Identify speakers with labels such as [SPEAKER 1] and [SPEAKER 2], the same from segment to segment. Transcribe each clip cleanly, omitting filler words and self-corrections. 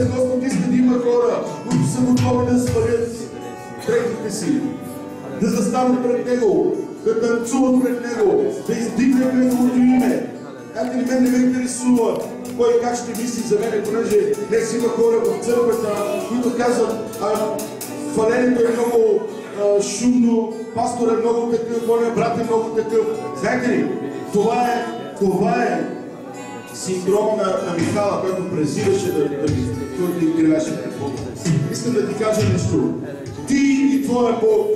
[SPEAKER 1] Господ иска да има хора, които са готови да свалят дрехите си, да застанат пред Него, да танцуват пред Него, да издигнат Неговото име. Ето ли мен не ме интересува кой как ще мисли за мен, понеже днес има хора в църквата, които казват, хвалението е много шумно, пастор е много такъв, моя брат е много такъв. Знаете ли, това е синдром на Михала, който презираше да играеше пред Бога. Искам да ти кажа нещо. Ти и твоя Бог,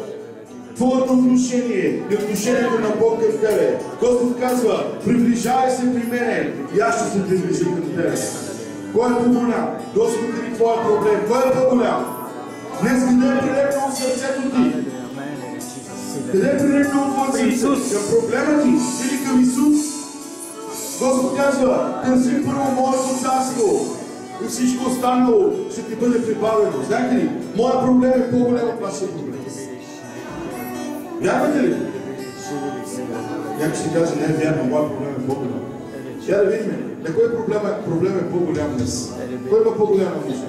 [SPEAKER 1] твоето отношение и отношението на Бог към тебе. Господ казва, приближавай се при мене и аз ще се приближа към тебе. Кой е по-голям? Господ или твоя проблем? Кой е по-голям? Днес къде е прилепнало сърцето ти? Къде е прилепнало твоето сърце? Към проблема ти или към Исус? Господ казва, търси първо моето царство и всичко останало ще ти бъде прибавено. Знаете ли, моят проблем е по-голям от вашия проблем. Вярвате ли? Някой ще каже, не е вярно, моят проблем е по-голям. Я да видим, на кой проблем е по-голям днес? Кой има по-голяма нужда?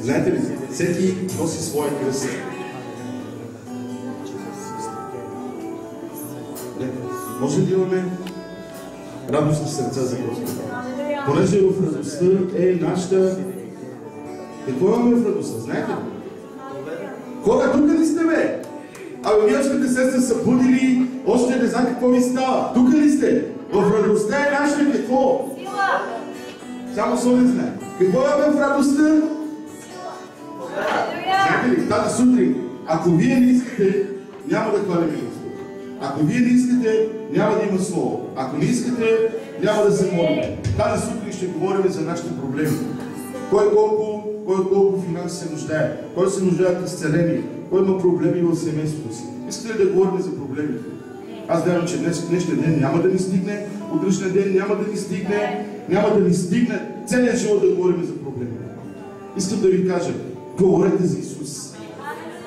[SPEAKER 1] Знаете ли, всеки носи своя кръст. Може да имаме радостни сърца за Господа. Понеже в радостта е нашата... Какво имаме в радостта? Знаете ли? Хора, тук ли сте, бе? Вие още не сте събудили, още не знам какво ви става. Тук ли сте? В радостта е нашата какво? Сила! Само Соня знае. Какво имаме в радостта? Знаете ли, тази сутрин, ако вие не искате, няма да хвалим Господа. Ако вие не искате, няма да има слово. Ако не искате, няма да се молим. Тази сутрин ще говорим за нашите проблеми. Кой колко финанси се нуждае, кой се нуждае от изцеление, кой има проблеми в семейството си. Искате ли да говорим за проблемите? Аз вярвам, че днешния ден няма да ни стигне, утрешния ден няма да ни стигне целият живот да говорим за проблеми. Искам да ви кажа, говорете за Исус.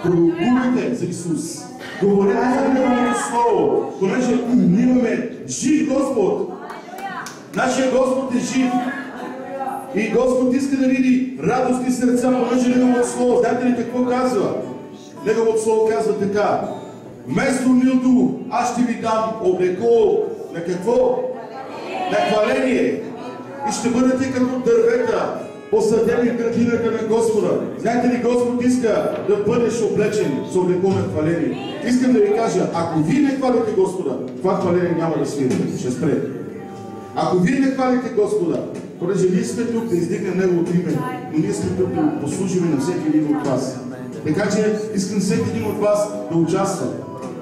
[SPEAKER 1] Пророкувайте за Исус. Говорете за Неговото Слово, понеже имаме жив Господ. Нашия Господ е жив. И Господ иска да види радостни сърца, понеже Неговото Слово. Знаете ли какво казва? Неговото Слово казва така. Вместо милото аз ще ви дам облекло на какво? На хваление. И ще бъдете като дървета, посадени в градината на Господа. Знаете ли, Господ иска да бъдеш облечен с облекло на хваление. Искам да ви кажа, ако вие не хвалите Господа, това хваление няма да свири. Ще спре. Ако вие не хвалите Господа, понеже ние сме тук да издигнем Неговото име, но ние сме тук да послужим на всеки един от вас. Така че искам всеки един от вас да участва.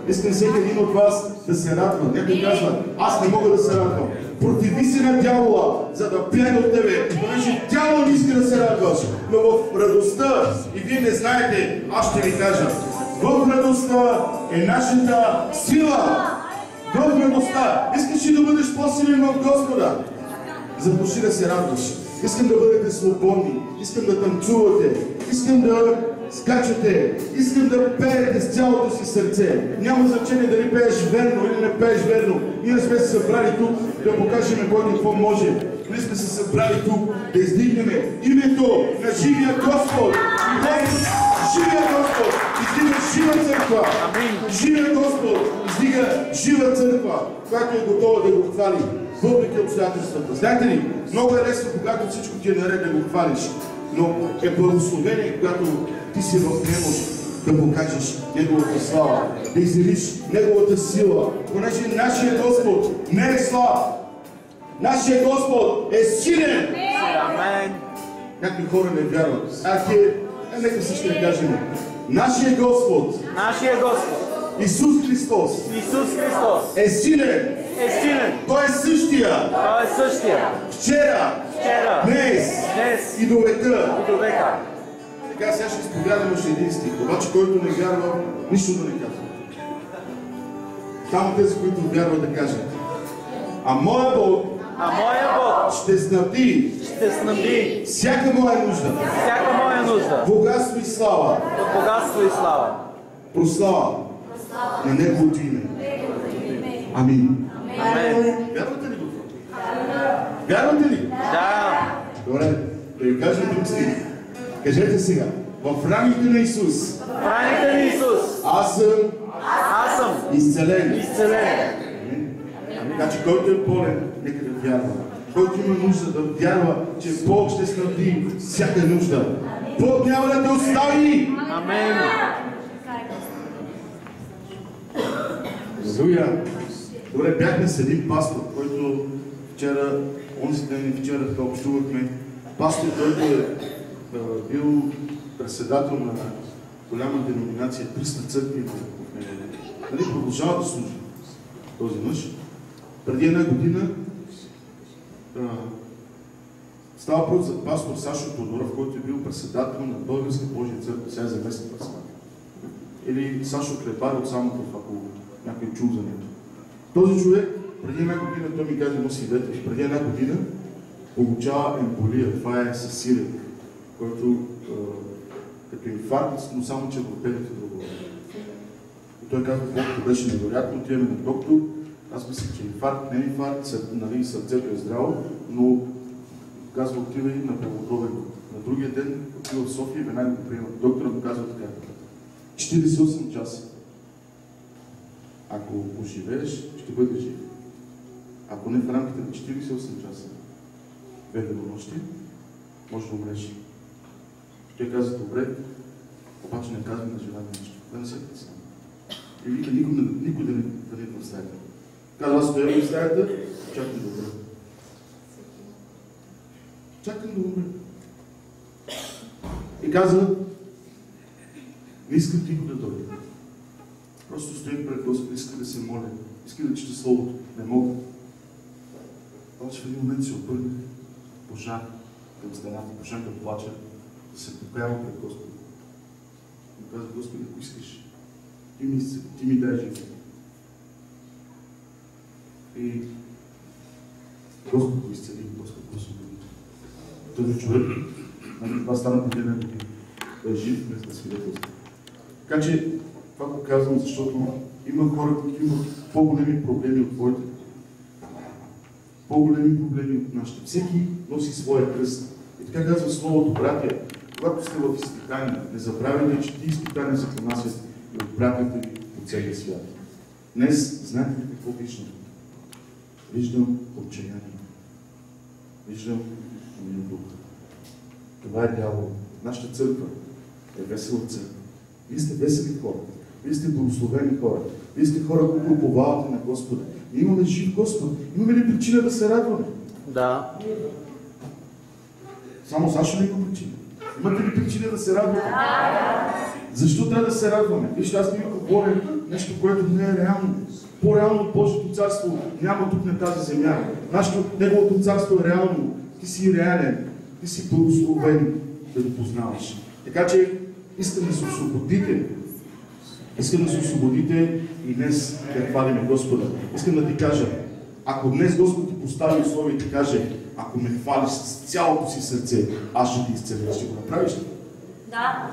[SPEAKER 1] Искам всеки един от вас да се радва. Някой казва, аз не мога да се радвам. Противи се на дявола, за да пияне от тебе. Понеже дявол не иска да се радваш. Но в радостта, и вие не знаете, аз ще ви кажа, в радостта е нашата сила. В радостта. Искаш ли да бъдеш по-силен в Господа? Започни да се радваш. Искам да бъдете свободни. Искам да танцувате. Искам да скачате. Искам да пеете с цялото си сърце. Няма значение дали пееш верно или не пееш верно. Ние сме се събрали тук да покажем Бог какво може. Ние сме се събрали тук да издигнем името на живия Господ. Живия Господ издига жива църква. Живия Господ издига жива църква, която е готова да го хвали въпреки обстоятелствата. Знаете ли, много е лесно, когато всичко ти е наред да го хвалиш, но е благословение, когато ти си в немощ да покажеш Неговата слава, да изявиш Неговата сила, понеже нашия Господ не е слаб. Нашия Господ е силен. Някои хора не вярват. Нека всички да кажем. Нашия Господ, Исус Христос, е силен. Той е същия. Вчера, днес и до века. Така сега ще изповядам още един стих. Обаче, който не вярва, нищо да не казва. Само тези, които вярват да кажат. А моя Бог ще снабди всяка моя нужда. Богатство и слава. Прослава на Неговото име. Амин. Вярвате ли го? Вярвате ли?
[SPEAKER 2] Да.
[SPEAKER 1] Добре, да ви кажа друг стих. Кажете сега. В раните на Исус.
[SPEAKER 2] В раните на Исус.
[SPEAKER 1] Аз съм изцелен. Така че който е болен, нека да вярва. Който има нужда да вярва, че Бог ще снабди всяка нужда. Бог няма да те остави!
[SPEAKER 2] Амен!
[SPEAKER 1] Алелуя! Добре, бяхме с един пастор, който вчера, онзи ден и вчера общувахме. Пастор, който е бил председател на голяма деноминация, 300 църкви в Неделя. Продължава да служи този мъж. Преди една година става въпрос за пастор Сашо Тодоров, който е бил председател на Българска Божия църква, сега е заместник председател. Или Сашо Клепар от Самоков, ако някой чул за него. Този човек, преди една година, той ми каза едно свидетелство, преди една година получава емболия, това е със сирен, който като инфаркт, но само че европейните друго. И той казва, колкото беше невероятно, отиваме на доктор, аз мисля, че инфаркт, не инфаркт, нали, сърцето е здраво, но казва, отива и на Белодробен. На другия ден отива в София и веднага го приемат. Доктора му казва така. 48 часа. Ако оживееш, ще бъдеш жив. Ако не в рамките на 48 часа, 2 денонощи, може да умреш. Той казва, добре, обаче не казвам на жена нещо. Да не се предсна. И вика, никой да не идва в стаята. Казва, аз стоя в стаята, чакам да умра. Чакам да умра. И казва, не искам тихо да дойде. Просто стоим пред Господ, иска да се моля, иска да чета Словото. Не мога. Обаче в един момент се обърнах, пожар към стената, пожар да плача, да се покаявам пред Господа. И казва, Господи, ако искаш, ти ми дай живот. И Господ го изцели, Господ го освободи. Този човек, това стана преди една година. Той е жив без да свидетелства. Така че, това го казвам, защото има хора, които имат по-големи проблеми от твоите. По-големи проблеми от нашите. Всеки носи своя кръст. И така казва Словото, братя, когато сте в изпитание, не забравяйте, че ти изпитания се понасят и от братята ви по целия свят. Днес, знаете ли какво виждам? Виждам отчаяние. Виждам дух. Това е дявол. Нашата църква е весела църква. Вие сте весели хора. Вие сте благословени хора. Вие сте хора, които уповавате на Господа. Ние имаме жив Господ. Имаме ли причина да се радваме?
[SPEAKER 2] Да.
[SPEAKER 1] Само Сашо ли има причина? Имате ли причина да се радваме? Защо трябва да се радваме? Вижте, аз не ви говоря нещо, което не е реално. По-реално от Божието царство няма тук на тази земя. Неговото царство е реално. Ти си реален. Ти си благословен да го познаваш. Така че искам да се освободите. Искам да се освободите и днес да хвалиме Господа. Искам да ти кажа, ако днес Господ ти постави условие и ти каже, ако ме хвалиш с цялото си сърце, аз ще ти изцеля. Ще го направиш ли?
[SPEAKER 3] Да.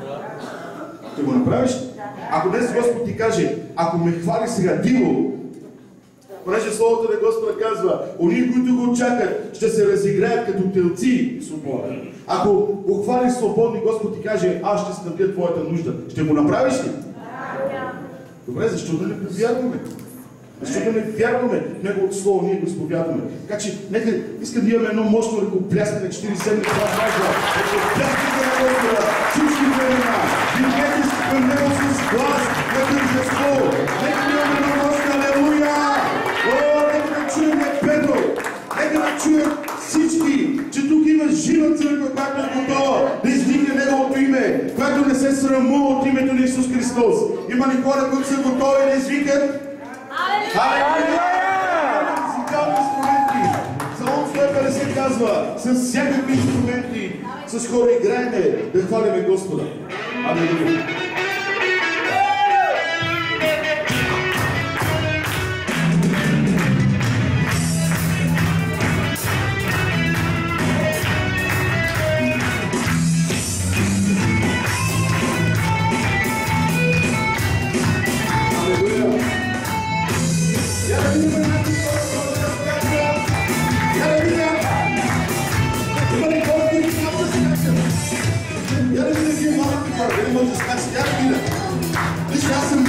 [SPEAKER 1] Ще го направиш ли? Да. Ако днес Господ ти каже, ако ме хвали сега диво, понеже Словото на Господа казва, оние, които го очакат, ще се разиграят като телци свободни. Ако го хвалиш свободни, Господ ти каже, аз ще снабдя твоята нужда. Ще го направиш ли?
[SPEAKER 3] Да.
[SPEAKER 1] Добре, защо да не повярваме? Защо да не вярваме в Неговото Слово, ние го изповядваме. Така че, нека искам да имаме едно мощно ръкопляскане 47 това важно. Ръкопляскайте на Господа, всички времена. Дигнете се към Него с глас на тържество. Нека да имаме едно мощно алелуя. О, нека да чуем Петро. Нека да чуем всички, че тук има жива църква, която е готова да издигне Неговото име, която не се срамува от името на Исус Христос. Има ли хора, които са готови да извикат? Музикални инструменти. Псалом 150 казва, с всякакви инструменти, с хора играеме, да хвалиме Господа. Алелуя. Има ли Дали може да скачате? Я да видя. Вижте, аз съм